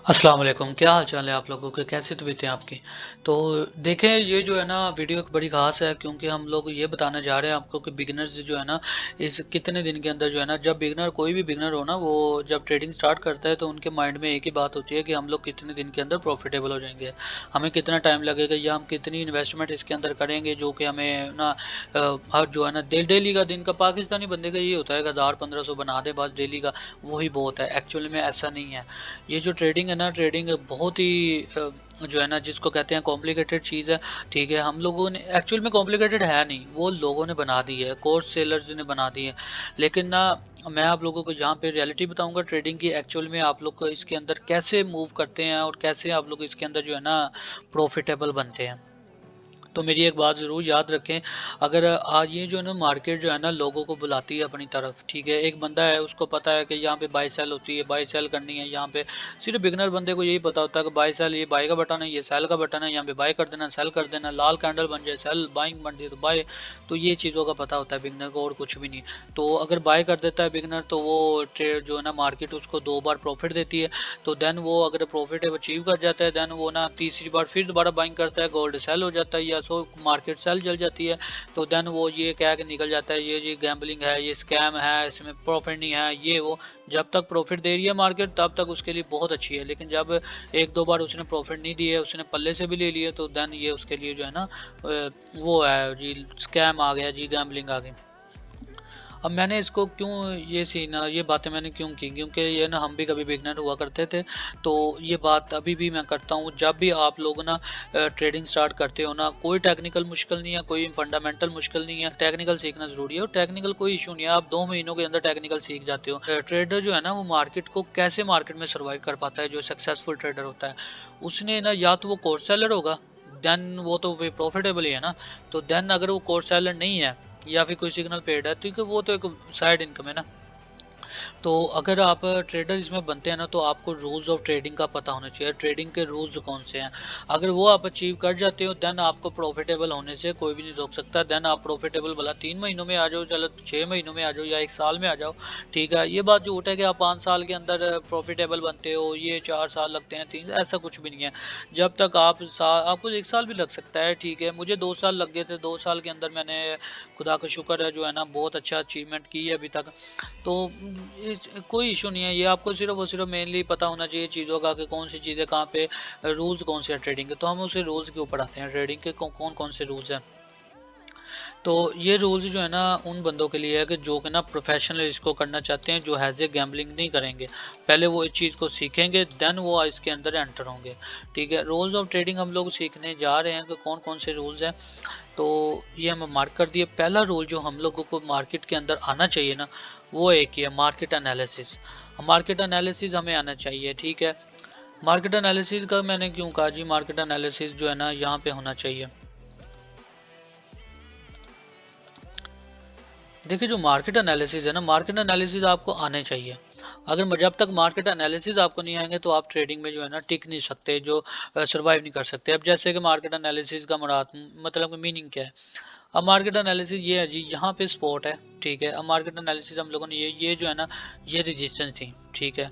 अस्सलाम वालेकुम, क्या हाल चाल है आप लोगों के? कैसी तबीयत है आपकी? तो देखें, ये जो है ना वीडियो एक बड़ी ख़ास है, क्योंकि हम लोग ये बताने जा रहे हैं आपको कि बिगिनर्स जो है ना, इस कितने दिन के अंदर जो है ना, जब बिगिनर कोई भी बिगिनर हो ना, वो जब ट्रेडिंग स्टार्ट करता है तो उनके माइंड में एक ही बात होती है कि हम लोग कितने दिन के अंदर प्रॉफिटेबल हो जाएंगे, हमें कितना टाइम लगेगा या हम कितनी इन्वेस्टमेंट इसके अंदर करेंगे जो कि हमें ना हर जो है ना डेली का दिन का पाकिस्तानी बंदे का ये होता है कि 1000-1500 बना दे बस डेली का, वही बहुत है। एक्चुअली में ऐसा नहीं है। ये जो ट्रेडिंग है ना, ट्रेडिंग बहुत ही जो है ना, जिसको कहते हैं कॉम्प्लिकेटेड चीज़ है। ठीक है, हम लोगों ने एक्चुअल में कॉम्प्लिकेटेड है नहीं, वो लोगों ने बना दी है, कोर्स सेलर्स ने बना दी है। लेकिन ना, मैं आप लोगों को यहाँ पे रियलिटी बताऊंगा ट्रेडिंग की, एक्चुअल में आप लोग को इसके अंदर कैसे मूव करते हैं और कैसे आप लोग इसके अंदर जो है ना प्रॉफिटेबल बनते हैं। तो मेरी एक बात ज़रूर याद रखें, अगर आज ये जो है ना मार्केट जो है ना लोगों को बुलाती है अपनी तरफ, ठीक है, एक बंदा है उसको पता है कि यहाँ पे बाई सेल होती है, बाई सेल करनी है यहाँ पे। सिर्फ बिगनर बंदे को यही पता होता है कि बाई सेल, ये बाई का बटन है, ये सेल का बटन है, यहाँ पे बाई कर देना, सेल कर देना, लाल कैंडल बन जाए सेल, बाइंग बन जाए तो बाई। तो ये चीज़ों का पता होता है बिगनर को, और कुछ भी नहीं। तो अगर बाय कर देता है बिगनर, तो वो ट्रेड जो है ना मार्केट उसको 2 बार प्रॉफिट देती है। तो देन वो अगर प्रॉफिट अचीव कर जाता है, देन वो ना तीसरी बार फिर दोबारा बाइंग करता है, गोल्ड सेल हो जाता है या सो मार्केट सेल जल जाती है। तो देन वो ये कह के निकल जाता है, ये गैम्बलिंग है, ये स्कैम है, इसमें प्रॉफिट नहीं है, ये वो। जब तक प्रॉफिट दे रही है मार्केट तब तक उसके लिए बहुत अच्छी है, लेकिन जब एक दो बार उसने प्रॉफिट नहीं दिए, उसने पल्ले से भी ले लिए, तो देन ये उसके लिए जो है ना वो है जी, स्कैम आ गया जी, गैम्बलिंग आ गई। अब मैंने इसको क्यों ये सीन ये बातें मैंने क्यों की, क्योंकि ये ना हम भी कभी बिगनर हुआ करते थे। तो ये बात अभी भी मैं करता हूँ, जब भी आप लोग ना ट्रेडिंग स्टार्ट करते हो ना, कोई टेक्निकल मुश्किल नहीं है, कोई फंडामेंटल मुश्किल नहीं है, टेक्निकल सीखना जरूरी है। और टेक्निकल कोई इशू नहीं है, आप 2 महीनों के अंदर टेक्निकल सीख जाते हो। ट्रेडर जो है ना, वो मार्केट को कैसे मार्केट में सर्वाइव कर पाता है, जो सक्सेसफुल ट्रेडर होता है उसने ना, या तो वो कोर्स सेलर होगा, देन वो तो प्रॉफिटेबल ही है ना। तो देन अगर वो कोर्स सेलर नहीं है या फिर कोई सिग्नल पेड है, क्योंकि वो तो एक साइड इनकम है ना। तो अगर आप ट्रेडर इसमें बनते हैं ना, तो आपको रूल्स ऑफ ट्रेडिंग का पता होना चाहिए, ट्रेडिंग के रूल्स कौन से हैं। अगर वो आप अचीव कर जाते हो, देन आपको प्रॉफिटेबल होने से कोई भी नहीं रोक सकता। देन आप प्रॉफिटेबल भला 3 महीनों में आ जाओ, चलो 6 महीनों में आ जाओ, या 1 साल में आ जाओ। ठीक है, ये बात झूठ है कि आप 5 साल के अंदर प्रॉफिटेबल बनते हो, ये 4 साल लगते हैं, 3, ऐसा कुछ भी नहीं है। जब तक आपको 1 साल भी लग सकता है। ठीक है, मुझे 2 साल लग गए थे, 2 साल के अंदर मैंने, खुदा का शुक्र है जो है ना, बहुत अच्छा अचीवमेंट की है अभी तक। तो कोई इशू नहीं है, ये आपको सिर्फ और सिर्फ मेनली पता होना चाहिए चीज़ों का, कि कौन सी चीज़ें कहाँ पे, रूल्स कौन से हैं ट्रेडिंग के। तो हम उसे रूल्स के ऊपर आते हैं, ट्रेडिंग के कौन कौन से रूल्स हैं। तो ये रूल्स जो है ना, उन बंदों के लिए है कि जो कि ना प्रोफेशनल इसको करना चाहते हैं, जो हैज़ ए गैम्बलिंग नहीं करेंगे। पहले वो इस चीज़ को सीखेंगे, देन वो इसके अंदर एंटर होंगे। ठीक है, रूल्स ऑफ ट्रेडिंग हम लोग सीखने जा रहे हैं कि कौन कौन से रूल्स हैं। तो ये हमें मार्क कर दिए। पहला रूल जो हम लोगों को मार्केट के अंदर आना चाहिए ना, वो एक ही है, मार्केट एनालिसिस। मार्केट एनालिसिस हमें आना चाहिए। ठीक है, मार्केट एनालिसिस का मैंने क्यों कहा जी, मार्केट एनालिसिस जो है ना यहाँ पे होना चाहिए। देखिए, जो मार्केट एनालिसिस है ना, मार्केट एनालिसिस आपको आने चाहिए। अगर जब तक मार्केट एनालिसिस आपको नहीं आएंगे, तो आप ट्रेडिंग में जो है ना टिक नहीं सकते, जो सर्वाइव नहीं कर सकते। अब जैसे कि मार्केट एनालिसिस का मुराद मतलब मीनिंग क्या है। अब मार्केट एनालिसिस ये है जी, यहाँ पे स्पॉट है। ठीक है, अब मार्केट एनालिसिस हम लोगों ने ये जो है ना, ये रजिस्टेंस थी। ठीक है,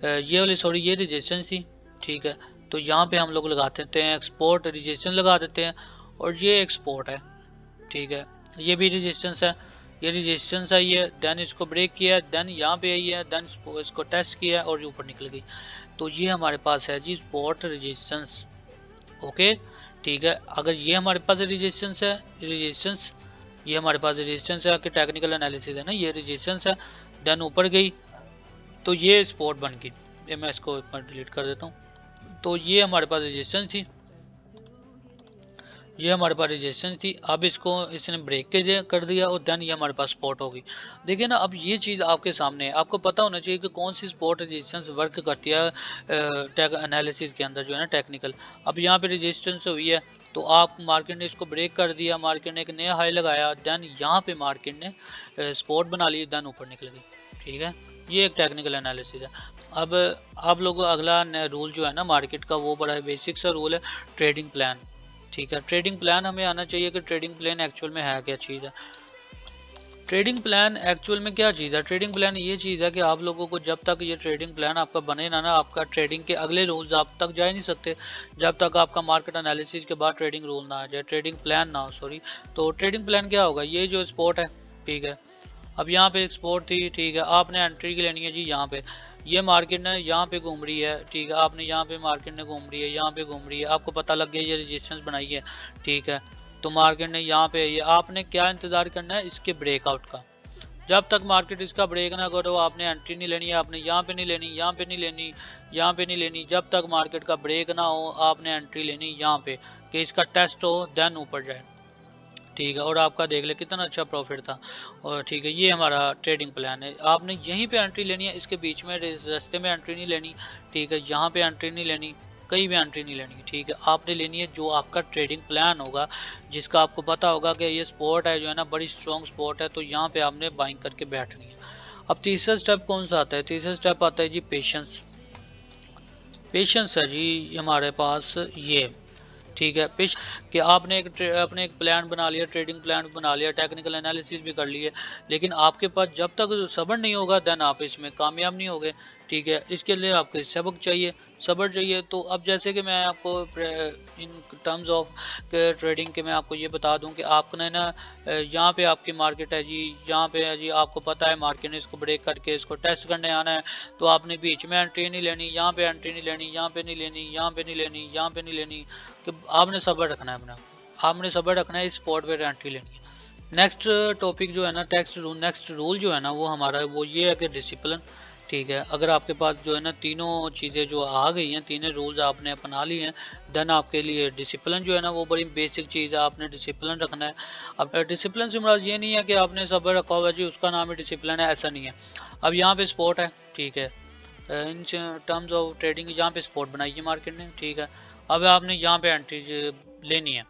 ये वाली सॉरी, ये रजिस्टेंस थी। ठीक है, तो यहाँ पे हम लोग लगा देते हैं एक्सपोर्ट, रजिस्टेंस लगा देते हैं, और ये एक्सपोर्ट है। ठीक है, ये भी रेजिस्टेंस है, ये रेजिस्टेंस आई है, देन इसको ब्रेक किया, देन यहाँ पे आई है, देन इसको टेस्ट किया और ऊपर निकल गई। तो ये हमारे पास है जी स्पॉट रेजिस्टेंस। ओके, ठीक है, अगर ये हमारे पास रेजिस्टेंस है, रेजिस्टेंस, ये हमारे पास रेजिस्टेंस है, कि टेक्निकल एनालिसिस है ना, ये रेजिस्टेंस है, देन ऊपर गई, तो ये स्पॉट बन गई। ये मैं इसको एक बार डिलीट कर देता हूँ। तो ये हमारे पास रेजिस्टेंस थी, ये हमारे पास रेजिस्टेंस थी। अब इसको इसने ब्रेक के कर दिया, और देन ये हमारे पास स्पॉट होगी। देखिए ना, अब ये चीज़ आपके सामने है, आपको पता होना चाहिए कि कौन सी स्पॉट रेजिस्टेंस वर्क करती है एनालिसिस के अंदर जो है ना, टेक्निकल। अब यहाँ पे रेजिस्टेंस हुई है, तो आप मार्केट ने इसको ब्रेक कर दिया, मार्केट ने एक नया हाई लगाया, देन यहाँ पे मार्केट ने स्पॉट बना ली, देन ऊपर निकल गई। ठीक है, ये एक टेक्निकल एनालिसिस है। अब आप लोगों का अगला रूल जो है ना मार्केट का, वो बड़ा बेसिक सा रूल है, ट्रेडिंग प्लान। ठीक है, ट्रेडिंग प्लान हमें आना चाहिए कि ट्रेडिंग प्लान एक्चुअल में है क्या चीज़ है। ट्रेडिंग प्लान एक्चुअल में क्या चीज़ है? ट्रेडिंग प्लान ये चीज़ है कि आप लोगों को जब तक ये ट्रेडिंग प्लान आपका बने ना आपका ट्रेडिंग के अगले रूल्स आप तक जा ही नहीं सकते, जब तक आपका मार्केट एनालिसिस के बाद ट्रेडिंग रूल ना आ जाए, ट्रेडिंग प्लान ना हो, सॉरी। तो ट्रेडिंग प्लान क्या होगा? ये जो स्पॉट है, ठीक है, अब यहाँ पे एक स्पॉट थी, ठीक है, आपने एंट्री की लेनी है जी यहाँ पे। ये मार्केट ने यहाँ पे घूम रही है, ठीक है, आपने यहाँ पे मार्केट ने घूम रही है, यहाँ पे घूम रही है, आपको पता लग गया ये रेजिस्टेंस बनाई है, ठीक है। तो मार्केट ने यहाँ पे, ये आपने क्या इंतजार करना है? इसके ब्रेकआउट का। जब तक मार्केट इसका ब्रेक ना करो आपने एंट्री नहीं लेनी है, आपने यहाँ पे नहीं लेनी, यहाँ पे नहीं लेनी, यहाँ पे नहीं लेनी। जब तक मार्केट का ब्रेक ना हो आपने एंट्री लेनी यहाँ पे, कि इसका टेस्ट हो देन ऊपर जाए, ठीक है। और आपका देख ले कितना अच्छा प्रॉफिट था। और ठीक है, ये हमारा ट्रेडिंग प्लान है। आपने यहीं पे एंट्री लेनी है, इसके बीच में रास्ते में एंट्री नहीं लेनी, ठीक है, यहाँ पे एंट्री नहीं लेनी, कहीं भी एंट्री नहीं लेनी, ठीक है। आपने लेनी है जो आपका ट्रेडिंग प्लान होगा, जिसका आपको पता होगा कि ये स्पॉट है जो है ना बड़ी स्ट्रॉन्ग स्पॉट है, तो यहाँ पे आपने बाइंग करके बैठनी है। अब तीसरा स्टेप कौन सा आता है? तीसरा स्टेप आता है जी पेशेंस। पेशेंस है जी हमारे पास ये, ठीक है। पेश कि आपने अपने एक प्लान बना लिया, ट्रेडिंग प्लान बना लिया, टेक्निकल एनालिसिस भी कर लिए, लेकिन आपके पास जब तक सब्र नहीं होगा देन आप इसमें कामयाब नहीं होगे, ठीक है। इसके लिए आपको सबक चाहिए, सब्र चाहिए। तो अब जैसे कि मैं आपको इन टर्म्स ऑफ ट्रेडिंग के मैं आपको ये बता दूं कि आपने ना यहाँ पे आपकी मार्केट है जी, यहाँ पे है जी, आपको पता है मार्केट ने इसको ब्रेक करके इसको टेस्ट करने आना है, तो आपने बीच में एंट्री नहीं लेनी, यहाँ पे एंट्री नहीं लेनी, यहाँ पे नहीं लेनी, यहाँ पे नहीं लेनी, यहाँ पे नहीं लेनी, कि आपने सब्र रखना है अपना, आपने सब्र रखना है, इस स्पॉट पे एंट्री लेनी है। नेक्स्ट टॉपिक जो है ना, नेक्स्ट रूल जो है ना वो हमारा वो ये है कि डिसिप्लिन, ठीक है। अगर आपके पास जो है ना तीनों चीज़ें जो आ गई हैं, तीनों रूल्स आपने अपना लिए हैं, देन आपके लिए डिसिप्लिन जो है ना वो बड़ी बेसिक चीज़ है, आपने डिसिप्लिन रखना है। अब डिसिप्लिन से मुराद ये नहीं है कि आपने सब्र रखा हुआ जी उसका नाम ही डिसिप्लिन है, ऐसा नहीं है। अब यहाँ पे स्पॉट है, ठीक है, इन टर्म्स ऑफ ट्रेडिंग यहाँ पे स्पॉट बनाई है मार्केट ने, ठीक है। अब आपने यहाँ पे एंट्री लेनी है,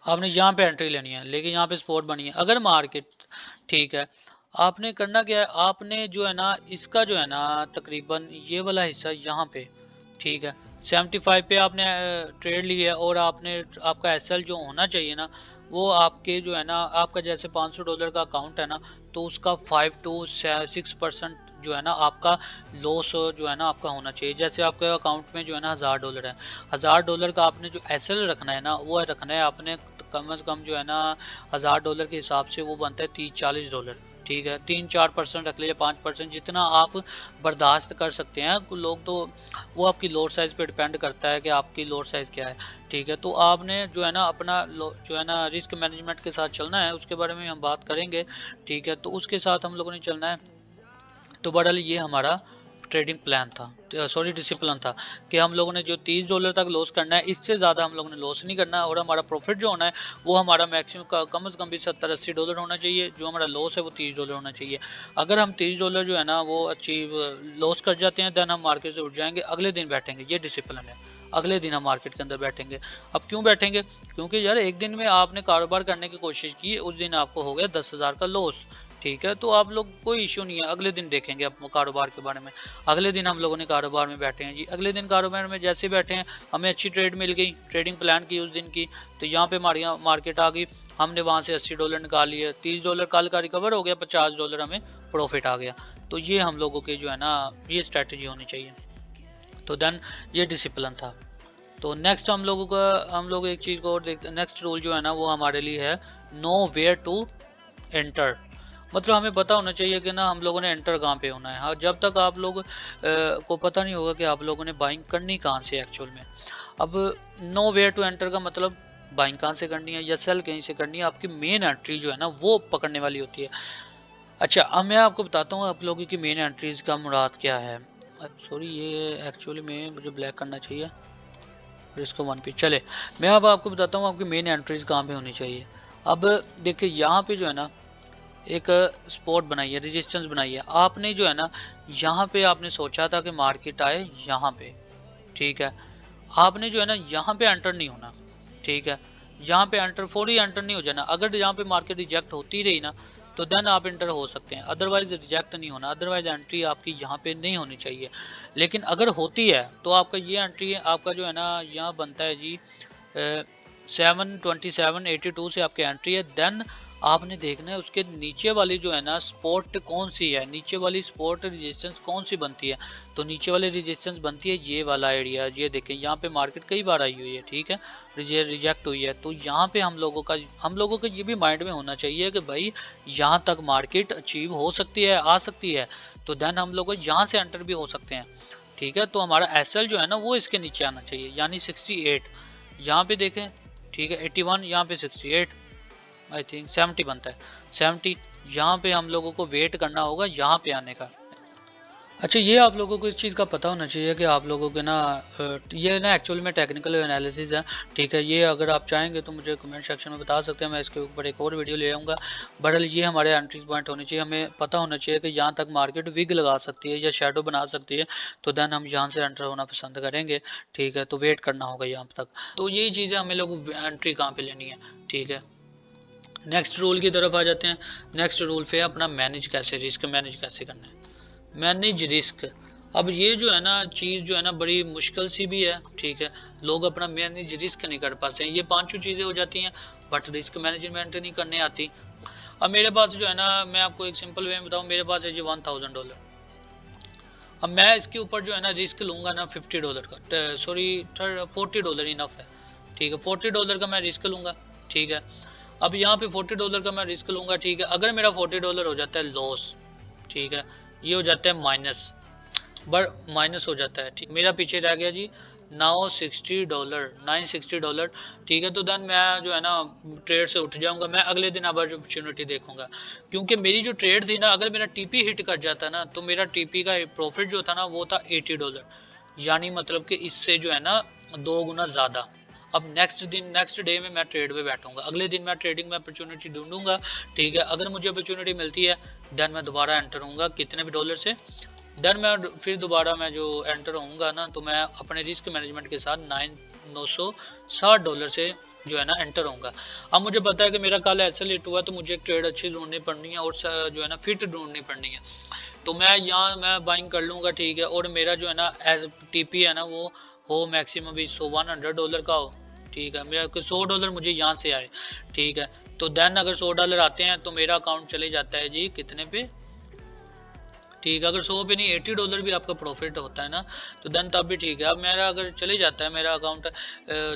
आपने यहाँ पे एंट्री लेनी है, लेकिन यहाँ पे स्पॉट बनी है। अगर मार्केट, ठीक है, आपने करना क्या है? आपने जो है ना इसका जो है ना तकरीबन ये वाला हिस्सा यहाँ पे, ठीक है, 75 पे आपने ट्रेड लिया है, और आपने आपका एसएल जो होना चाहिए ना वो आपके जो है ना, आपका जैसे $500 का अकाउंट है ना, तो उसका 5 to 6% जो है ना आपका लॉस जो है ना आपका होना चाहिए। जैसे आपके अकाउंट में जो है ना $1000 है, $1000 का आपने जो एसएल रखना है ना वो रखना है आपने कम से कम जो है ना $1000 के हिसाब से वो बनता है $30-40, ठीक है। 3-4% रख लीजिए, 5%, जितना आप बर्दाश्त कर सकते हैं। कुछ लोग तो वो आपकी लोड साइज पे डिपेंड करता है कि आपकी लोड साइज क्या है, ठीक है। तो आपने जो है ना अपना जो है ना रिस्क मैनेजमेंट के साथ चलना है, उसके बारे में हम बात करेंगे, ठीक है। तो उसके साथ हम लोगों ने चलना है। तो बहरहाल ये हमारा ट्रेडिंग प्लान था, सॉरी डिसिप्लिन था, कि हम लोगों ने जो $30 तक लॉस करना है, इससे ज़्यादा हम लोगों ने लॉस नहीं करना है, और हमारा प्रॉफिट जो होना है वो हमारा मैक्सिमम का कम से कम भी $70-80 होना चाहिए। जो हमारा लॉस है वो $30 होना चाहिए। अगर हम $30 जो है ना वो अचीव लॉस कर जाते हैं, देन हम मार्केट से उठ जाएंगे, अगले दिन बैठेंगे, ये डिसिप्लिन है। अगले दिन हम मार्केट के अंदर बैठेंगे। अब क्यों बैठेंगे? क्योंकि यार एक दिन में आपने कारोबार करने की कोशिश की, उस दिन आपको हो गया 10,000 का लॉस, ठीक है। तो आप लोग कोई इशू नहीं है, अगले दिन देखेंगे आप कारोबार के बारे में। अगले दिन हम लोगों ने कारोबार में बैठे हैं जी, अगले दिन कारोबार में जैसे बैठे हैं, हमें अच्छी ट्रेड मिल गई, ट्रेडिंग प्लान की उस दिन की, तो यहाँ पे हमारी मार्केट आ गई, हमने वहाँ से $80 निकाल लिए, $30 कल का रिकवर हो गया, $50 हमें प्रॉफिट आ गया। तो ये हम लोगों के जो है ना ये स्ट्रैटेजी होनी चाहिए। तो देन ये डिसिप्लिन था। तो नेक्स्ट हम लोग एक चीज़ को और देखते हैं। नेक्स्ट रूल जो है ना वो हमारे लिए है नो वेयर टू एंटर। मतलब हमें पता होना चाहिए कि ना हम लोगों ने एंटर कहाँ पे होना है। हाँ, जब तक आप लोग को पता नहीं होगा कि आप लोगों ने बाइंग करनी कहाँ से एक्चुअल में। अब नो वेयर टू एंटर का मतलब बाइंग कहाँ से करनी है या सेल कहीं से करनी है, आपकी मेन एंट्री जो है ना वो पकड़ने वाली होती है। अच्छा, अब मैं आपको बताता हूँ आप लोगों की मेन एंट्रीज का मुराद क्या है। सॉरी, ये एक्चुअली में मुझे ब्लैक करना चाहिए, फिर इसको 1 पे चले। मैं अब आपको बताता हूँ आपकी मेन एंट्रीज कहाँ पे होनी चाहिए। अब देखिए यहाँ पे जो है ना एक स्पॉट बनाई है, रेजिस्टेंस बनाई है, आपने जो है ना यहाँ पे आपने सोचा था कि मार्केट आए यहाँ पे, ठीक है। आपने जो है ना यहाँ पे एंटर नहीं होना, ठीक है। यहाँ पे एंटर फौरी एंटर नहीं हो जाना। अगर यहाँ पे मार्केट रिजेक्ट होती रही ना तो देन आप एंटर हो सकते हैं, अदरवाइज रिजेक्ट नहीं होना, अदरवाइज एंट्री आपकी यहाँ पे नहीं होनी चाहिए। लेकिन अगर होती है तो आपका ये एंट्री आपका जो है ना यहाँ बनता है जी 727.82 से आपकी एंट्री है। देन आपने देखना है उसके नीचे वाली जो है ना सपोर्ट कौन सी है, नीचे वाली सपोर्ट रेजिस्टेंस कौन सी बनती है। तो नीचे वाली रेजिस्टेंस बनती है ये वाला एरिया, ये देखें यहाँ पे मार्केट कई बार आई हुई है, ठीक है, रिजेक्ट हुई है। तो यहाँ पे हम लोगों का ये भी माइंड में होना चाहिए कि भाई यहाँ तक मार्केट अचीव हो सकती है, आ सकती है, तो देन हम लोग यहाँ से एंटर भी हो सकते हैं, ठीक है। तो हमारा एसएल जो है ना वो इसके नीचे आना चाहिए, यानी 68 यहाँ पे देखें, ठीक है, 81 यहाँ पे 68, आई थिंक 70 बनता है, 70 यहाँ पे हम लोगों को वेट करना होगा यहाँ पे आने का। अच्छा, ये आप लोगों को इस चीज़ का पता होना चाहिए कि आप लोगों के ना ये ना एक्चुअल में टेक्निकल एनालिसिस है, ठीक है। ये अगर आप चाहेंगे तो मुझे कमेंट सेक्शन में बता सकते हैं, मैं इसके ऊपर एक और वीडियो ले आऊँगा। बहरहाल ये हमारे एंट्री पॉइंट होने चाहिए, हमें पता होना चाहिए कि यहाँ तक मार्केट विग लगा सकती है या शेडो बना सकती है, तो देन हम यहाँ से एंटर होना पसंद करेंगे, ठीक है। तो वेट करना होगा यहाँ तक। तो यही चीज़ें हमें लोग एंट्री कहाँ पर लेनी है, ठीक है। नेक्स्ट रूल की तरफ आ जाते हैं। नेक्स्ट रूल पे अपना मैनेज कैसे, रिस्क मैनेज कैसे करना है, मैनेज रिस्क। अब ये जो है ना चीज़ जो है ना बड़ी मुश्किल सी भी है, ठीक है। लोग अपना मैनेज रिस्क नहीं कर पाते हैं, ये पांचों चीज़ें हो जाती हैं बट रिस्क मैनेजमेंट नहीं करने आती। अब मेरे पास जो है ना, मैं आपको एक सिंपल वे में बताऊँ, मेरे पास है जी $1000। अब मैं इसके ऊपर जो है ना रिस्क लूँगा ना $50 का, सॉरी $40 इनफ है, ठीक है। $40 का मैं रिस्क लूँगा, ठीक है। अब यहाँ पे $40 का मैं रिस्क लूँगा, ठीक है। अगर मेरा $40 हो जाता है लॉस, ठीक है, ये हो जाता है माइनस, माइनस हो जाता है, ठीक। मेरा पीछे रह गया जी $960, $960, ठीक है। तो देन मैं जो है ना ट्रेड से उठ जाऊंगा, मैं अगले दिन अब अपॉर्चुनिटी देखूंगा, क्योंकि मेरी जो ट्रेड थी ना, अगर मेरा टीपी हिट कर जाता ना, तो मेरा टीपी का प्रॉफिट जो था ना वो था $80, यानी मतलब कि इससे जो है ना 2 गुना ज़्यादा। अब नेक्स्ट डे में मैं ट्रेड पे बैठूंगा, अगले दिन मैं ट्रेडिंग में अपॉर्चुनिटी ढूंढूंगा, ठीक है। अगर मुझे अपॉर्चुनिटी मिलती है देन मैं दोबारा एंटर होऊंगा, कितने भी डॉलर से, देन मैं फिर दोबारा मैं जो एंटर होऊंगा ना, तो मैं अपने रिस्क मैनेजमेंट के साथ $960 से जो है ना एंटर होऊंगा। अब मुझे पता है कि मेरा कल ऐसा लेट हुआ, तो मुझे एक ट्रेड अच्छी ढूंढनी पड़नी है और जो है ना फिट ढूंढनी पड़नी है। तो मैं यहाँ मैं बाइंग कर लूँगा, ठीक है। और मेरा जो है ना एज टीपी है ना वो हो मैक्सिमम भी $100 का हो, ठीक है। मेरा $100 मुझे यहाँ से आए, ठीक है। तो देन अगर $100 आते हैं तो मेरा अकाउंट चले जाता है जी कितने पे, ठीक है। अगर 100 पे नहीं $80 भी आपका प्रॉफिट होता है ना, तो देन तब भी ठीक है। अब मेरा अगर चले जाता है मेरा अकाउंट,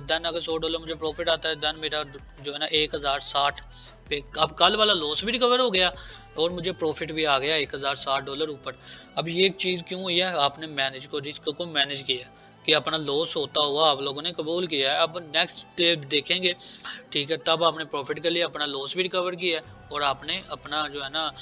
देन अगर $100 मुझे प्रॉफिट आता है, देन मेरा जो है ना 1060 पे, अब कल वाला लॉस भी रिकवर हो गया और मुझे प्रॉफिट भी आ गया $1060 ऊपर। अब ये एक चीज़ क्यों हुई है, आपने मैनेज को रिस्क को मैनेज किया, कि अपना लॉस होता हुआ आप लोगों ने कबूल किया है। अब नेक्स्ट डे देखेंगे, ठीक है, तब आपने प्रॉफिट के लिए अपना लॉस भी रिकवर किया है, और आपने अपना जो है ना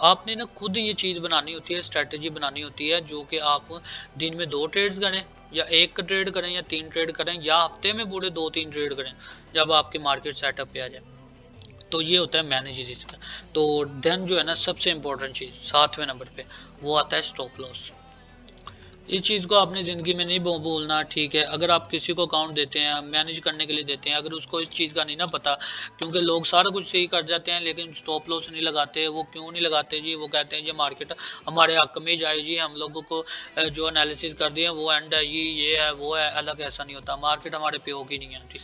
आपने ना खुद ये चीज़ बनानी होती है, स्ट्रेटजी बनानी होती है, जो कि आप दिन में 2 ट्रेड्स करें या 1 ट्रेड करें या 3 ट्रेड करें या हफ्ते में पूरे 2-3 ट्रेड करें, जब आपके मार्केट सेटअप पे आ जाए। तो ये होता है मैनेज रिस्क। तो देन जो है ना सबसे इंपॉर्टेंट चीज़ 7वें नंबर पे वो आता है स्टॉप लॉस। इस चीज़ को आपने ज़िंदगी में नहीं भूलना, ठीक है। अगर आप किसी को अकाउंट देते हैं मैनेज करने के लिए देते हैं, अगर उसको इस चीज़ का नहीं ना पता, क्योंकि लोग सारा कुछ सही कर जाते हैं लेकिन स्टॉप लॉस नहीं लगाते। वो क्यों नहीं लगाते जी, वो कहते हैं ये मार्केट हमारे हक में जाए जी, हम लोगों को जो एनालिसिस कर दिए वो एंड है, ये है वो है, अलग ऐसा नहीं होता, मार्केट हमारे पे होगी नहीं है, ठीक।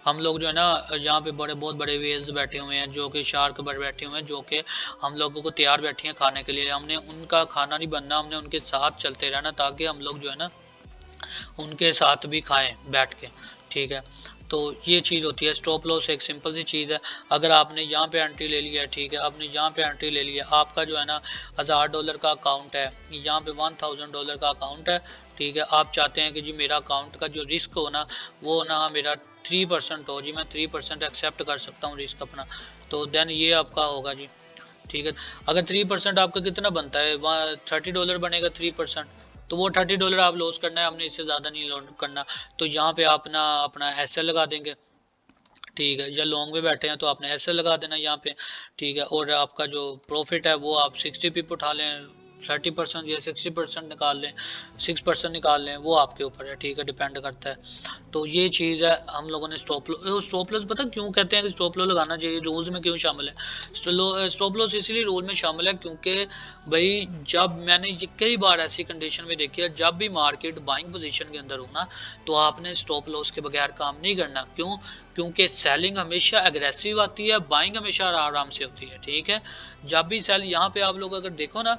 हम लोग जो है ना यहाँ पे बहुत बड़े वेल्स बैठे हुए हैं, जो कि शार्क पर बैठे हुए हैं, जो कि हम लोगों को तैयार बैठी हैं खाने के लिए। हमने उनका खाना नहीं बनना, हमने उनके साथ चलते रहना, ताकि हम लोग जो है ना उनके साथ भी खाएं बैठ के, ठीक है। तो ये चीज़ होती है स्टॉप लॉस, एक सिंपल सी चीज़ है। अगर आपने यहाँ पे एंट्री ले लिया है, ठीक है, आपने यहाँ पे एंट्री ले लिया, आपका जो है ना $1000 का अकाउंट है, यहाँ पे $1000 का अकाउंट है, ठीक है। आप चाहते हैं कि जी मेरा अकाउंट का जो रिस्क हो ना वो ना मेरा 3% हो जी, मैं 3% एक्सेप्ट कर सकता हूँ रिस्क अपना, तो देन ये आपका होगा जी, ठीक है। अगर 3% आपका कितना बनता है, वहाँ $30 बनेगा 3%, तो वो $30 आप लॉस करना है, हमने इससे ज़्यादा नहीं लॉस करना। तो यहाँ पे आप ना अपना एसएल लगा देंगे, ठीक है, या लॉन्ग में बैठे हैं तो आपने एसएल लगा देना यहाँ पे, ठीक है। और आपका जो प्रॉफिट है वो आप 60 पिप उठा लें, 30% या 60% निकाल लें, 6% निकाल लें, वो आपके ऊपर है, ठीक है, डिपेंड करता है। तो ये चीज़ है, हम लोगों ने स्टॉप लॉस पता क्यों कहते हैं कि स्टॉप लॉस लगाना चाहिए, रूल्स में क्यों शामिल है? स्टॉप लॉस इसलिए रूल में शामिल है क्योंकि भाई जब मैंने ये कई बार ऐसी कंडीशन में देखी है, जब भी मार्केट बाइंग पोजीशन के अंदर हो ना, तो आपने स्टॉप लॉस के बगैर काम नहीं करना। क्यों? क्योंकि सेलिंग हमेशा एग्रेसिव आती है, बाइंग हमेशा आराम से होती है, ठीक है। जब भी सेल, यहाँ पे आप लोग अगर देखो ना,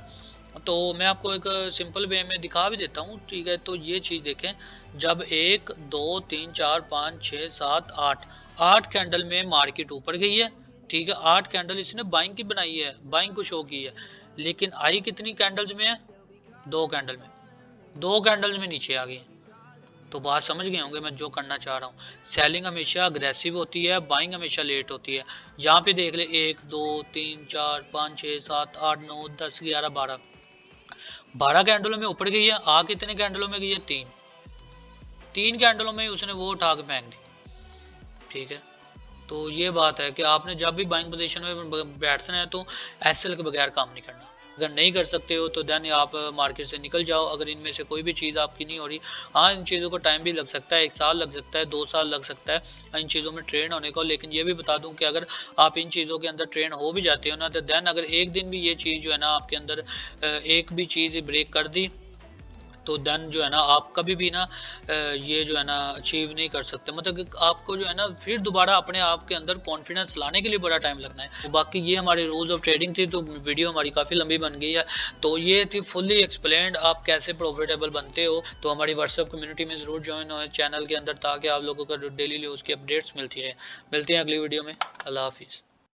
तो मैं आपको एक सिंपल वे में दिखा भी देता हूँ, ठीक है। तो ये चीज़ देखें, जब 1 2 3 4 5 6 7 8 8 कैंडल में मार्केट ऊपर गई है, ठीक है, 8 कैंडल इसने बाइंग की बनाई है, बाइंग को शो की है, लेकिन आई कितनी कैंडल्स में है? 2 कैंडल में, 2 कैंडल्स में नीचे आ गई। तो बात समझ गए होंगे मैं जो करना चाह रहा हूँ। सेलिंग हमेशा अग्रेसिव होती है, बाइंग हमेशा लेट होती है। यहाँ पे देख ले, 1 2 3 4 5 6 7 8 9 10 11 12, 12 कैंडलों में ऊपर गई है। आ कितने कैंडलों में गई है? 3, 3 कैंडलों में ही उसने वो उठा के फेंक दी, ठीक है। तो ये बात है कि आपने जब भी बाइंग पोजीशन में बैठना है तो एसएल के बगैर काम नहीं करना। अगर नहीं कर सकते हो तो देन आप मार्केट से निकल जाओ, अगर इनमें से कोई भी चीज़ आपकी नहीं हो रही। हाँ, इन चीज़ों को टाइम भी लग सकता है, 1 साल लग सकता है, 2 साल लग सकता है इन चीज़ों में ट्रेन होने को। लेकिन ये भी बता दूं कि अगर आप इन चीज़ों के अंदर ट्रेन हो भी जाते हो ना, तो देन अगर एक दिन भी ये चीज़ जो है ना आपके अंदर एक भी चीज़ ब्रेक कर दी, तो देन जो है ना आप कभी भी ना ये जो है ना अचीव नहीं कर सकते। मतलब कि आपको जो है ना फिर दोबारा अपने आप के अंदर कॉन्फिडेंस लाने के लिए बड़ा टाइम लगना है। तो बाकी ये हमारे रूल्स ऑफ ट्रेडिंग थी, तो वीडियो हमारी काफ़ी लंबी बन गई है। तो ये थी फुल्ली एक्सप्लेन्ड आप कैसे प्रॉफिटेबल बनते हो। तो हमारी व्हाट्सएप कम्युनिटी में ज़रूर ज्वाइन हो चैनल के अंदर, ताकि आप लोगों को डेली उसकी अपडेट्स मिलती रहे। मिलते हैं अगली वीडियो में। अल्लाह हाफिज़।